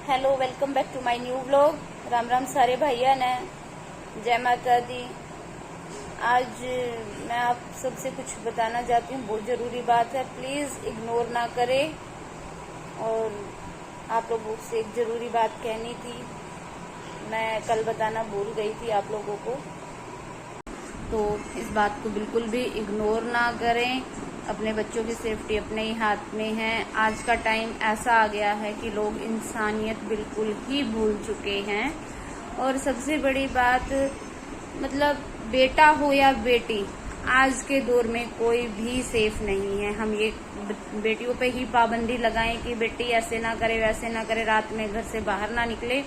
Hello, welcome back to my new vlog. Ram Ram सारे भैया ने, जय माता दी। आज मैं आप सबसे कुछ बताना चाहती हूँ, बहुत ज़रूरी बात है, प्लीज़ इग्नोर ना करें। और आप लोगों से एक ज़रूरी बात कहनी थी, मैं कल बताना भूल गई थी आप लोगों को, तो इस बात को बिल्कुल भी इग्नोर ना करें। अपने बच्चों की सेफ्टी अपने ही हाथ में है। आज का टाइम ऐसा आ गया है कि लोग इंसानियत बिल्कुल ही भूल चुके हैं। और सबसे बड़ी बात, मतलब बेटा हो या बेटी, आज के दौर में कोई भी सेफ नहीं है। हम ये बेटियों पे ही पाबंदी लगाएं कि बेटी ऐसे ना करे, वैसे ना करे, रात में घर से बाहर ना निकले,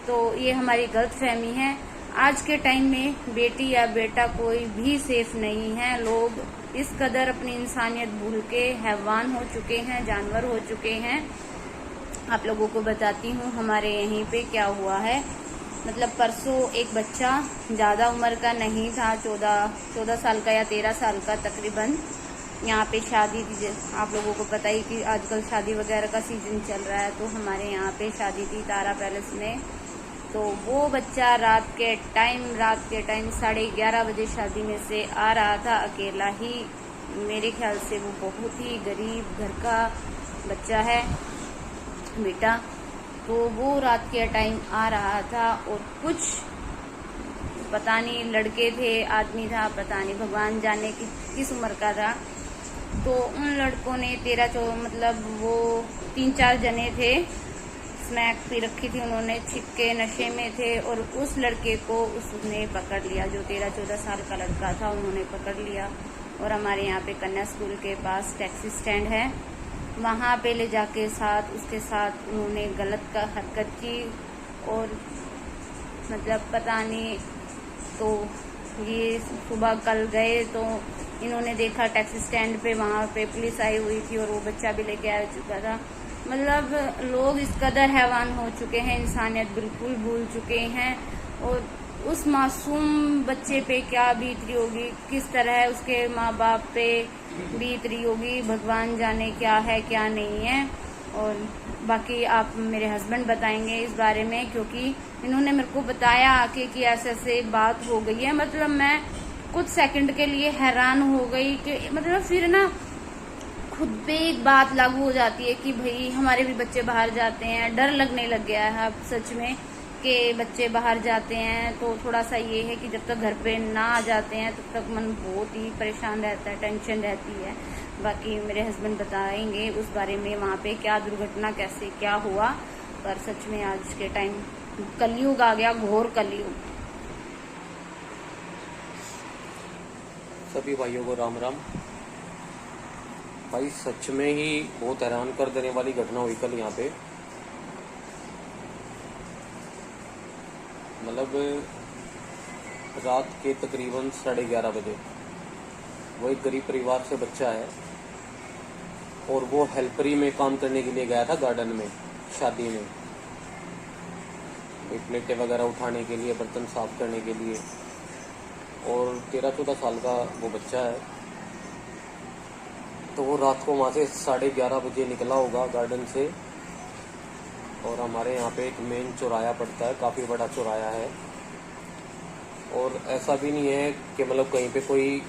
तो ये हमारी गलत फहमी है। आज के टाइम में बेटी या बेटा कोई भी सेफ नहीं है। लोग इस कदर अपनी इंसानियत भूल के हैवान हो चुके हैं, जानवर हो चुके हैं। आप लोगों को बताती हूँ हमारे यहीं पे क्या हुआ है। मतलब परसों एक बच्चा, ज़्यादा उम्र का नहीं था, 14 साल का या 13 साल का तकरीबन, यहाँ पे शादी थी। आप लोगों को पता ही कि आजकल शादी वगैरह का सीजन चल रहा है, तो हमारे यहाँ पे शादी थी तारा पैलेस में। तो वो बच्चा रात के टाइम 11:30 बजे शादी में से आ रहा था, अकेला ही। मेरे ख्याल से वो बहुत ही गरीब घर का बच्चा है, बेटा। तो वो रात के टाइम आ रहा था और कुछ पता नहीं, लड़के थे, आदमी था, पता नहीं, भगवान जाने की किस उम्र का था। तो उन लड़कों ने 13-14, मतलब वो 3-4 जने थे, स्मैक पी रखी थी उन्होंने, छिपके नशे में थे, और उस लड़के को उसने पकड़ लिया, जो 13-14 साल का लड़का था, उन्होंने पकड़ लिया। और हमारे यहाँ पे कन्या स्कूल के पास टैक्सी स्टैंड है, वहाँ पे ले जाके उसके साथ उन्होंने गलत का हरकत की। और मतलब पता नहीं, तो ये सुबह कल गए तो इन्होंने देखा टैक्सी स्टैंड पे, वहाँ पे पुलिस आई हुई थी और वो बच्चा भी लेके आ चुका था। मतलब लोग इस कदर हैवान हो चुके हैं, इंसानियत बिल्कुल भूल चुके हैं। और उस मासूम बच्चे पे क्या बीत रही होगी, किस तरह उसके माँ बाप पे बीत रही होगी, भगवान जाने क्या है क्या नहीं है। और बाकी आप मेरे हस्बैंड बताएंगे इस बारे में, क्योंकि इन्होंने मेरे को बताया आके कि ऐसे ऐसे बात हो गई है। मतलब मैं कुछ सेकंड के लिए हैरान हो गई कि मतलब फिर ना खुद पे एक बात लागू हो जाती है कि भाई हमारे भी बच्चे बाहर जाते हैं, डर लगने लग गया है अब सच में कि बच्चे बाहर जाते हैं। तो थोड़ा सा ये है कि जब तक घर पे ना आ जाते हैं तब तक मन बहुत ही परेशान रहता है, टेंशन रहती है। बाकी मेरे हस्बैंड बताएंगे उस बारे में, वहाँ पे क्या दुर्घटना, कैसे क्या हुआ। पर सच में आज के टाइम कलयुग आ गया, घोर कलयुग। सभी भाइयों को राम राम। भाई सच में ही बहुत हैरान कर देने वाली घटना हुई कल यहाँ पे। मतलब रात के तकरीबन 11:30 बजे वो एक गरीब परिवार से बच्चा है और वो हेल्परी में काम करने के लिए गया था गार्डन में, शादी में, प्लेटें वगैरह उठाने के लिए, बर्तन साफ करने के लिए। और 13-14 साल का वो बच्चा है। तो वो रात को वहाँ से 11:30 बजे निकला होगा गार्डन से। और हमारे यहाँ पे एक मेन चौराया पड़ता है, काफ़ी बड़ा चौराया है। और ऐसा भी नहीं है कि मतलब कहीं पे कोई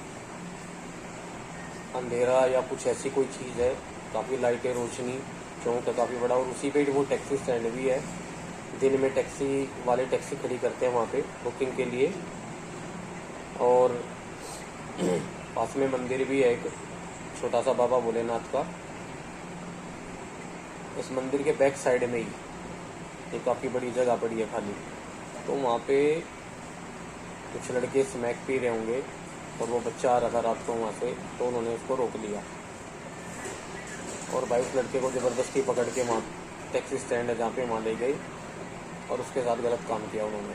अंधेरा या कुछ ऐसी कोई चीज़ है, काफ़ी लाइटें, रोशनी, चौक है काफ़ी बड़ा। और उसी पे वो टैक्सी स्टैंड भी है। दिन में टैक्सी वाले टैक्सी खड़ी करते हैं वहाँ पे बुकिंग के लिए। और पास में मंदिर भी है एक छोटा सा, बाबा भोलेनाथ का। उस मंदिर के बैक साइड में ही एक काफ़ी बड़ी जगह पड़ी है खाली। तो वहाँ पे कुछ लड़के स्मैक पी रहे होंगे और वो बच्चा आ रहा था रात को वहाँ से, तो उन्होंने उसको रोक लिया। और भाई उस लड़के को ज़बरदस्ती पकड़ के वहाँ टैक्सी स्टैंड है जहाँ पे, वहाँ ले गई और उसके साथ गलत काम किया उन्होंने।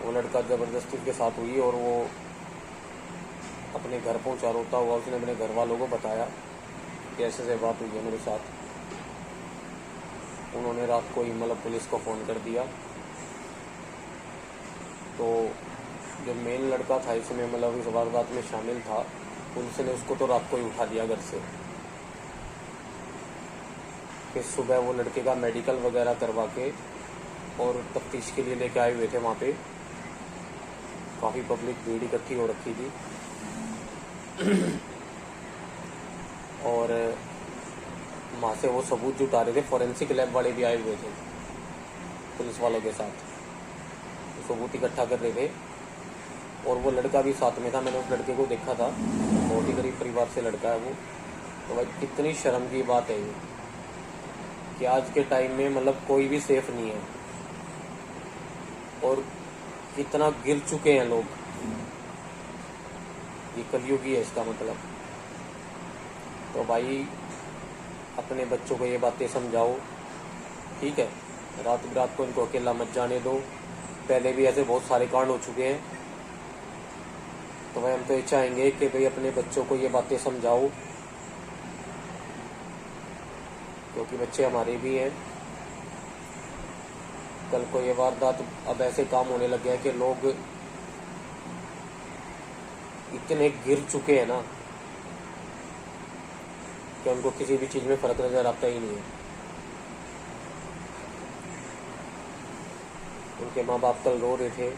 वो लड़का ज़बरदस्ती उसके साथ हुई और वो अपने घर पहुँचा रोता हुआ। उसने अपने घर वालों को बताया कि ऐसे ऐसे बात हुई है मेरे साथ। उन्होंने रात को ही मतलब पुलिस को फ़ोन कर दिया। तो जो मेन लड़का था इसमें, मतलब इस वारदात में शामिल था, पुलिस ने उसको तो रात को ही उठा दिया घर से। फिर सुबह वो लड़के का मेडिकल वगैरह करवा के और तफ्तीश के लिए लेके आए हुए थे। वहाँ पे काफ़ी पब्लिक भीड़ इकट्ठी हो रखी थी और वहाँ से वो सबूत जुटा रहे थे। फॉरेंसिक लैब वाले भी आए हुए थे पुलिस वालों के साथ, वो सबूत इकट्ठा कर रहे थे और वो लड़का भी साथ में था। मैंने उस लड़के को देखा था, बहुत ही गरीब परिवार से लड़का है वो। तो भाई कितनी शर्म की बात है ये कि आज के टाइम में मतलब कोई भी सेफ नहीं है और कितना गिर चुके हैं लोग। ये कलयुग ही है इसका मतलब। तो भाई अपने बच्चों को ये बातें समझाओ, ठीक है। रात बिरात को इनको अकेला मत जाने दो। पहले भी ऐसे बहुत सारे कांड हो चुके हैं। तो भाई हम तो ये चाहेंगे कि भाई अपने बच्चों को ये बातें समझाओ, क्योंकि बच्चे हमारे भी हैं। कल को ये वारदात अब ऐसे काम होने लग गया है कि लोग इतने गिर चुके हैं ना कि उनको किसी भी चीज़ में फर्क नजर आता ही नहीं है। उनके माँ बाप कल रो रहे थे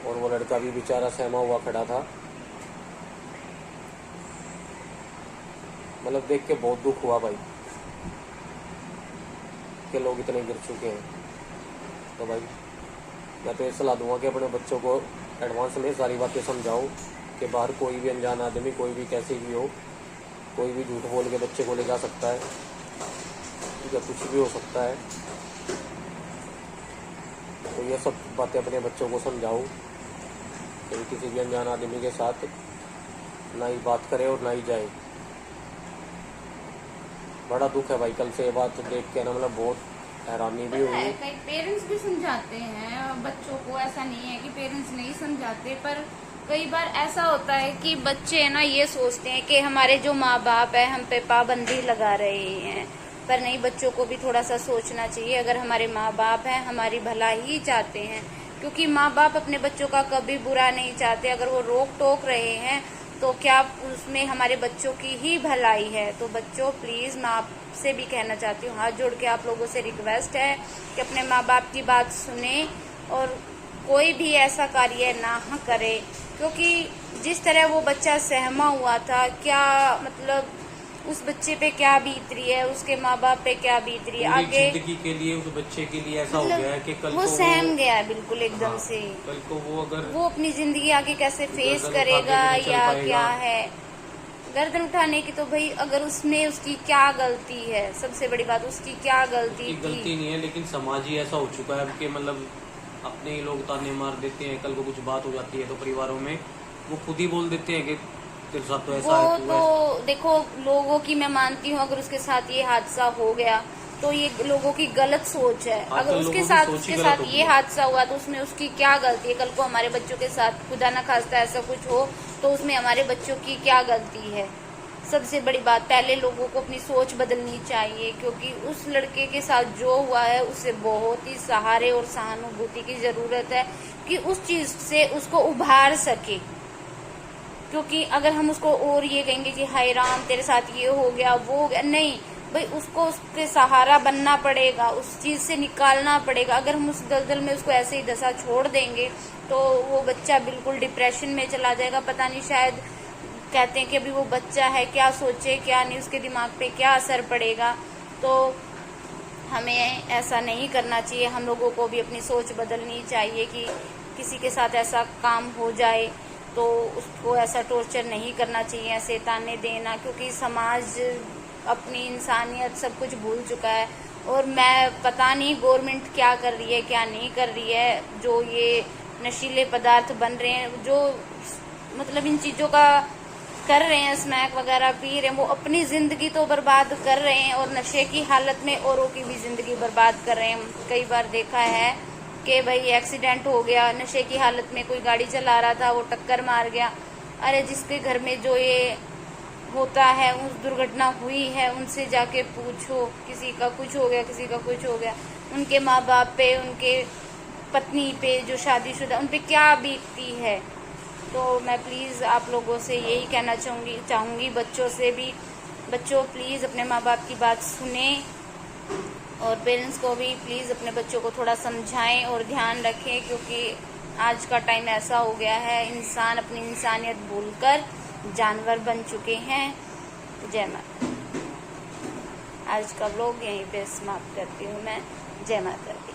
और वो लड़का भी बेचारा सहमा हुआ खड़ा था। मतलब देख के बहुत दुख हुआ भाई कि लोग इतने गिर चुके हैं। तो भाई मैं तो ये सलाह दूंगा कि अपने बच्चों को एडवांस में सारी बातें समझाओ कि बाहर कोई भी अनजान आदमी, कोई भी कैसे भी हो, कोई भी झूठ बोल के बच्चे को ले जा सकता है, ठीक है, कुछ भी हो सकता है। तो ये सब बातें अपने बच्चों को समझाओ कि किसी भी अनजान आदमी के साथ ना ही बात करे और ना ही जाए। बड़ा दुख है भाई कल से ये बात देख के ना, मतलब बहुत हैरानी भी हुई। कई पेरेंट्स भी समझाते हैं बच्चों को, ऐसा नहीं है कि पेरेंट्स नहीं समझाते, पर कई बार ऐसा होता है कि बच्चे ना ये सोचते हैं कि हमारे जो माँ बाप है हम पे पाबंदी लगा रहे हैं, पर नहीं, बच्चों को भी थोड़ा सा सोचना चाहिए। अगर हमारे माँ बाप हैं हमारी भला ही चाहते हैं, क्योंकि माँ बाप अपने बच्चों का कभी बुरा नहीं चाहते। अगर वो रोक टोक रहे हैं तो क्या उसमें हमारे बच्चों की ही भलाई है। तो बच्चों प्लीज, मैं आपसे भी कहना चाहती हूँ, हाथ जोड़ के आप लोगों से रिक्वेस्ट है कि अपने माँ बाप की बात सुने और कोई भी ऐसा कार्य ना करे, क्योंकि जिस तरह वो बच्चा सहमा हुआ था, क्या मतलब उस बच्चे पे क्या बीत रही है, उसके माँ बाप पे क्या बीत रही है आगे जिंदगी के लिए, उस बच्चे के लिए ऐसा हो गया है कि कल वो सहम गया है बिल्कुल एकदम हाँ, से। कल को वो अगर वो अपनी जिंदगी आगे कैसे फेस गर्दन करेगा उठा के भी नहीं चल या पाएगा। क्या है। गर्दन उठाने की तो भाई, अगर उसमें उसकी क्या गलती है, सबसे बड़ी बात उसकी क्या गलती उसकी गलती थी। नहीं है, लेकिन समाज ही ऐसा हो चुका है कि मतलब अपने ही लोग ताने मार देते हैं। कल को कुछ बात हो जाती है तो परिवारों में वो खुद ही बोल देते हैं कि तेरे साथ तो ऐसा वो है, तू तो देखो, लोगों की मैं मानती हूँ अगर उसके साथ ये हादसा हो गया तो ये लोगों की गलत सोच है। आजकल अगर लोगों उसके की साथ सोच ही उसके गलत साथ हो गई ये है। हादसा हुआ तो उसमें उसकी क्या गलती है। कल को हमारे बच्चों के साथ खुदा ना खास्ता ऐसा कुछ हो तो उसमें हमारे बच्चों की क्या गलती है। सबसे बड़ी बात, पहले लोगों को अपनी सोच बदलनी चाहिए, क्योंकि उस लड़के के साथ जो हुआ है उसे बहुत ही सहारे और सहानुभूति की जरूरत है कि उस चीज से उसको उभार सके। क्योंकि अगर हम उसको और ये कहेंगे कि हाय राम तेरे साथ ये हो गया वो हो गया, नहीं भाई, उसको उसके सहारा बनना पड़ेगा, उस चीज से निकालना पड़ेगा। अगर हम उस दलदल में उसको ऐसे ही दशा छोड़ देंगे तो वो बच्चा बिल्कुल डिप्रेशन में चला जाएगा। पता नहीं, शायद कहते हैं कि अभी वो बच्चा है, क्या सोचे क्या नहीं, उसके दिमाग पे क्या असर पड़ेगा। तो हमें ऐसा नहीं करना चाहिए। हम लोगों को भी अपनी सोच बदलनी चाहिए कि किसी के साथ ऐसा काम हो जाए तो उसको ऐसा टॉर्चर नहीं करना चाहिए, ऐसे ताने देना, क्योंकि समाज अपनी इंसानियत सब कुछ भूल चुका है। और मैं पता नहीं गवर्नमेंट क्या कर रही है क्या नहीं कर रही है, जो ये नशीले पदार्थ बन रहे हैं, जो मतलब इन चीज़ों का कर रहे हैं, स्मैक वगैरह पी रहे हैं, वो अपनी जिंदगी तो बर्बाद कर रहे हैं और नशे की हालत में औरों की भी जिंदगी बर्बाद कर रहे हैं। कई बार देखा है कि भाई एक्सीडेंट हो गया, नशे की हालत में कोई गाड़ी चला रहा था, वो टक्कर मार गया। अरे जिसके घर में जो ये होता है, उस दुर्घटना हुई है, उनसे जाके पूछो, किसी का कुछ हो गया, किसी का कुछ हो गया, उनके माँ बाप पे, उनके पत्नी पे जो शादीशुदा, उन पे क्या बीतती है। तो मैं प्लीज़ आप लोगों से यही कहना चाहूँगी बच्चों से भी, बच्चों प्लीज़ अपने माँ बाप की बात सुने और पेरेंट्स को भी प्लीज़ अपने बच्चों को थोड़ा समझाएं और ध्यान रखें, क्योंकि आज का टाइम ऐसा हो गया है, इंसान अपनी इंसानियत भूलकर जानवर बन चुके हैं। जय माता। आज का व्लॉग यहीं पे समाप्त करती हूँ मैं। जय माता।